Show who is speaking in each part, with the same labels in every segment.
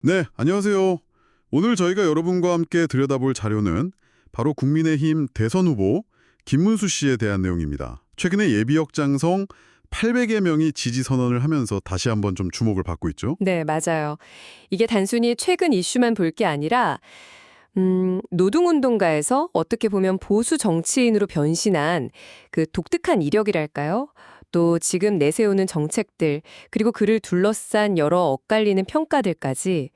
Speaker 1: 네, 안녕하세요. 오늘 저희가 여러분과 함께 들여다볼 자료는 바로 국민의힘 대선 후보 김문수 씨에 대한 내용입니다. 최근에 예비역장성 800여 명이 지지 선언을 하면서 다시 한번 좀 주목을 받고 있죠.
Speaker 2: 네, 맞아요. 이게 단순히 최근 이슈만 볼 게 아니라 노동운동가에서 어떻게 보면 보수 정치인으로 변신한 그 독특한 이력이랄까요? 또 지금 내세우는 정책들, 그리고 그를 둘러싼 여러 엇갈리는 평가들까지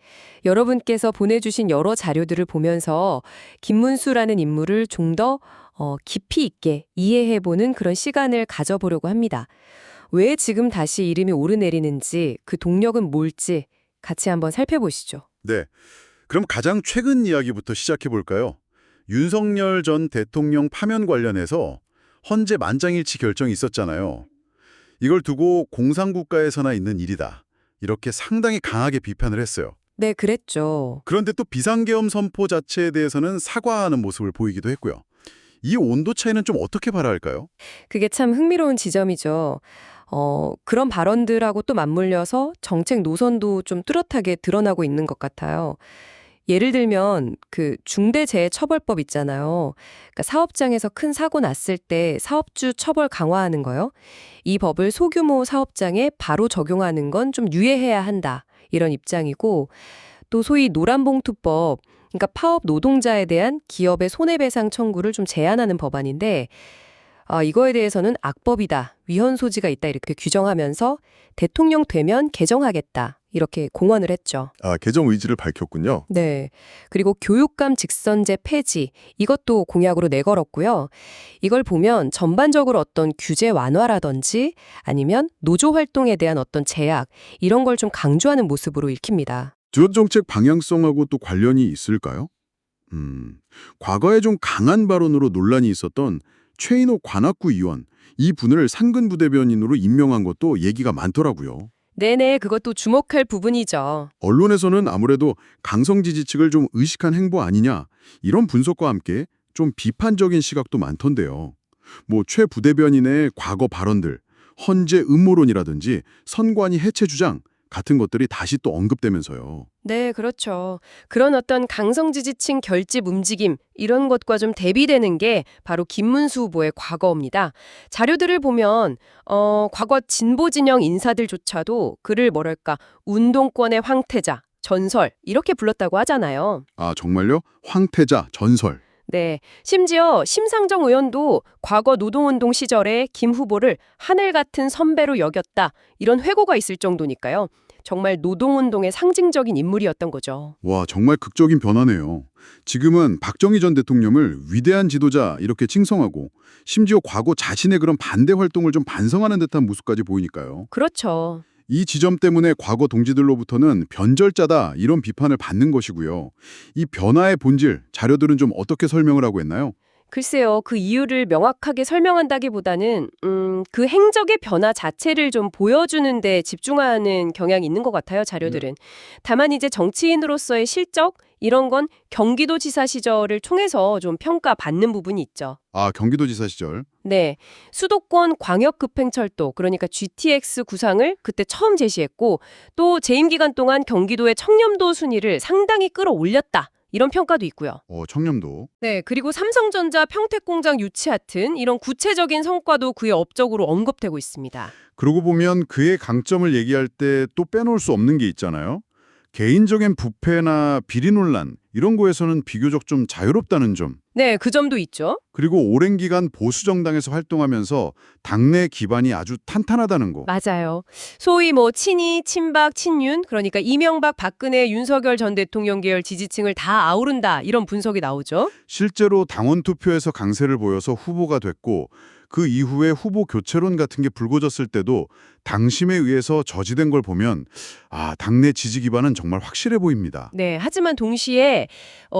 Speaker 2: 여러분께서 보내주신 여러 자료들을 보면서 김문수라는 인물을 좀 더 깊이 있게 이해해보는 그런 시간을 가져보려고 합니다. 왜 지금 다시 이름이 오르내리는지, 그 동력은 뭘지 같이 한번 살펴보시죠.
Speaker 1: 네, 그럼 가장 최근 이야기부터 시작해 볼까요? 윤석열 전 대통령 파면 관련해서 헌재 만장일치 결정이 있었잖아요. 이걸 두고 공산국가에서나 있는 일이다. 이렇게 상당히 강하게 비판을 했어요.
Speaker 2: 네, 그랬죠.
Speaker 1: 그런데 또 비상계엄 선포 자체에 대해서는 사과하는 모습을 보이기도 했고요. 이 온도 차이는 좀 어떻게 봐야할까요?
Speaker 2: 그게 참 흥미로운 지점이죠. 그런 발언들하고 또 맞물려서 정책 노선도 좀 뚜렷하게 드러나고 있는 것 같아요. 예를 들면 그 중대재해처벌법 있잖아요. 그러니까 사업장에서 큰 사고 났을 때 사업주 처벌 강화하는 거요. 이 법을 소규모 사업장에 바로 적용하는 건 좀 유예해야 한다. 이런 입장이고 또 소위 노란봉투법, 그러니까 파업 노동자에 대한 기업의 손해배상 청구를 좀 제한하는 법안인데 이거에 대해서는 악법이다, 위헌 소지가 있다 이렇게 규정하면서 대통령 되면 개정하겠다 이렇게 공언을 했죠.
Speaker 3: 개정 의지를 밝혔군요.
Speaker 2: 네. 그리고 교육감 직선제 폐지 이것도 공약으로 내걸었고요. 이걸 보면 전반적으로 어떤 규제 완화라든지 아니면 노조 활동에 대한 어떤 제약 이런 걸 좀 강조하는 모습으로 읽힙니다.
Speaker 3: 지원 정책 방향성하고 또 관련이 있을까요? 과거에 좀 강한 발언으로 논란이 있었던 최인호 관악구 의원, 이 분을 상근 부대변인으로 임명한 것도 얘기가 많더라고요.
Speaker 2: 네네, 그것도 주목할 부분이죠.
Speaker 3: 언론에서는 아무래도 강성 지지층을 좀 의식한 행보 아니냐, 이런 분석과 함께 좀 비판적인 시각도 많던데요. 최 부대변인의 과거 발언들, 헌재 음모론이라든지 선관위 해체 주장 같은 것들이 다시 또 언급되면서요.
Speaker 2: 네, 그렇죠. 그런 어떤 강성 지지층 결집 움직임 이런 것과 좀 대비되는 게 바로 김문수 후보의 과거입니다. 자료들을 보면 과거 진보 진영 인사들조차도 그를 뭐랄까 운동권의 황태자, 전설 이렇게 불렀다고 하잖아요.
Speaker 3: 정말요? 황태자, 전설.
Speaker 2: 네, 심지어 심상정 의원도 과거 노동운동 시절에 김 후보를 하늘 같은 선배로 여겼다 이런 회고가 있을 정도니까요. 정말 노동운동의 상징적인 인물이었던 거죠.
Speaker 3: 와, 정말 극적인 변화네요. 지금은 박정희 전 대통령을 위대한 지도자 이렇게 칭송하고 심지어 과거 자신의 그런 반대 활동을 좀 반성하는 듯한 모습까지 보이니까요.
Speaker 2: 그렇죠.
Speaker 3: 이 지점 때문에 과거 동지들로부터는 변절자다 이런 비판을 받는 것이고요. 이 변화의 본질, 자료들은 좀 어떻게 설명을 하고 있나요?
Speaker 2: 글쎄요, 그 이유를 명확하게 설명한다기보다는 그 행적의 변화 자체를 좀 보여주는 데 집중하는 경향이 있는 것 같아요, 자료들은. 다만 이제 정치인으로서의 실적 이런 건 경기도지사 시절을 통해서 좀 평가받는 부분이 있죠.
Speaker 3: 경기도지사 시절.
Speaker 2: 네, 수도권 광역급행철도 그러니까 GTX 구상을 그때 처음 제시했고 또 재임 기간 동안 경기도의 청렴도 순위를 상당히 끌어올렸다. 이런 평가도 있고요.
Speaker 3: 청렴도.
Speaker 2: 네, 그리고 삼성전자 평택공장 유치 같은 이런 구체적인 성과도 그의 업적으로 언급되고 있습니다.
Speaker 3: 그러고 보면 그의 강점을 얘기할 때 또 빼놓을 수 없는 게 있잖아요. 개인적인 부패나 비리 논란 이런 거에서는 비교적 좀 자유롭다는 점.
Speaker 2: 네, 그 점도 있죠.
Speaker 3: 그리고 오랜 기간 보수 정당에서 활동하면서 당내 기반이 아주 탄탄하다는 거.
Speaker 2: 맞아요. 소위 친이, 친박, 친윤 그러니까 이명박, 박근혜, 윤석열 전 대통령 계열 지지층을 다 아우른다 이런 분석이 나오죠.
Speaker 3: 실제로 당원 투표에서 강세를 보여서 후보가 됐고 그 이후에 후보 교체론 같은 게 불거졌을 때도 당심에 의해서 저지된 걸 보면 당내 지지 기반은 정말 확실해 보입니다.
Speaker 2: 네, 하지만 동시에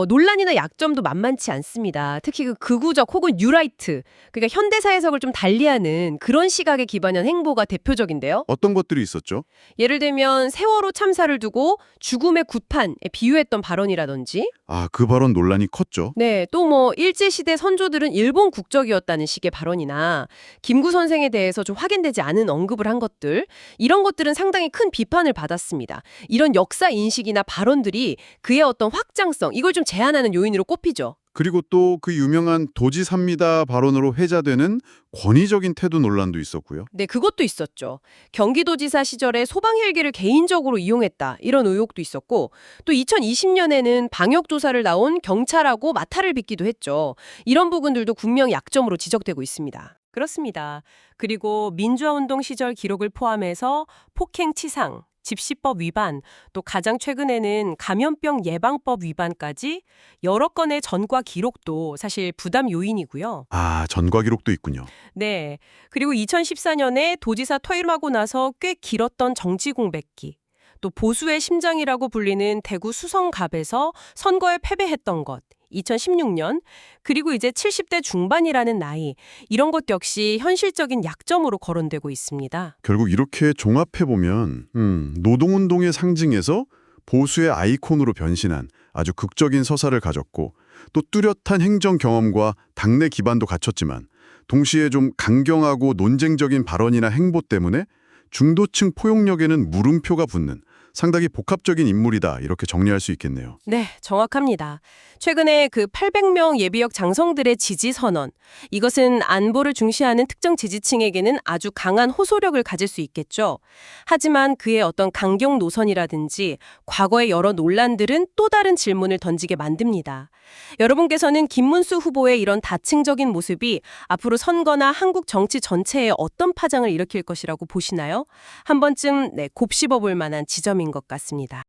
Speaker 2: 논란이나 약점도 만만치 않습니다. 특히 그 극우적 혹은 뉴라이트, 그러니까 현대사 해석을 좀 달리하는 그런 시각에 기반한 행보가 대표적인데요.
Speaker 3: 어떤 것들이 있었죠?
Speaker 2: 예를 들면 세월호 참사를 두고 죽음의 구판에 비유했던 발언이라든지
Speaker 3: 그 발언 논란이 컸죠.
Speaker 2: 네, 또 일제시대 선조들은 일본 국적이었다는 식의 발언이나 김구 선생에 대해서 좀 확인되지 않은 언급을 한 것들 것들, 이런 것들은 상당히 큰 비판을 받았습니다. 이런 역사 인식이나 발언들이 그의 어떤 확장성, 이걸 좀 제한하는 요인으로 꼽히죠.
Speaker 1: 그리고 또 그 유명한 도지사입니다 발언으로 회자되는 권위적인 태도 논란도 있었고요.
Speaker 2: 네, 그것도 있었죠. 경기도지사 시절에 소방 헬기를 개인적으로 이용했다, 이런 의혹도 있었고, 또 2020년에는 방역조사를 나온 경찰하고 마타를 빚기도 했죠. 이런 부분들도 분명 약점으로 지적되고 있습니다. 그렇습니다. 그리고 민주화운동 시절 기록을 포함해서 폭행치상, 집시법 위반, 또 가장 최근에는 감염병 예방법 위반까지 여러 건의 전과 기록도 사실 부담 요인이고요.
Speaker 1: 아, 전과 기록도 있군요.
Speaker 2: 네. 그리고 2014년에 도지사 퇴임하고 나서 꽤 길었던 정치 공백기, 또 보수의 심장이라고 불리는 대구 수성갑에서 선거에 패배했던 것, 2016년, 그리고 이제 70대 중반이라는 나이, 이런 것 역시 현실적인 약점으로 거론되고 있습니다.
Speaker 1: 결국 이렇게 종합해보면 노동운동의 상징에서 보수의 아이콘으로 변신한 아주 극적인 서사를 가졌고 또 뚜렷한 행정 경험과 당내 기반도 갖췄지만 동시에 좀 강경하고 논쟁적인 발언이나 행보 때문에 중도층 포용력에는 물음표가 붙는 상당히 복합적인 인물이다, 이렇게 정리할 수 있겠네요.
Speaker 2: 네, 정확합니다. 최근에 그 800명 예비역 장성들의 지지 선언, 이것은 안보를 중시하는 특정 지지층에게는 아주 강한 호소력을 가질 수 있겠죠. 하지만 그의 어떤 강경 노선이라든지 과거의 여러 논란들은 또 다른 질문을 던지게 만듭니다. 여러분께서는 김문수 후보의 이런 다층적인 모습이 앞으로 선거나 한국 정치 전체에 어떤 파장을 일으킬 것이라고 보시나요? 한 번쯤 곱씹어 볼 만한 지점인 것 같습니다.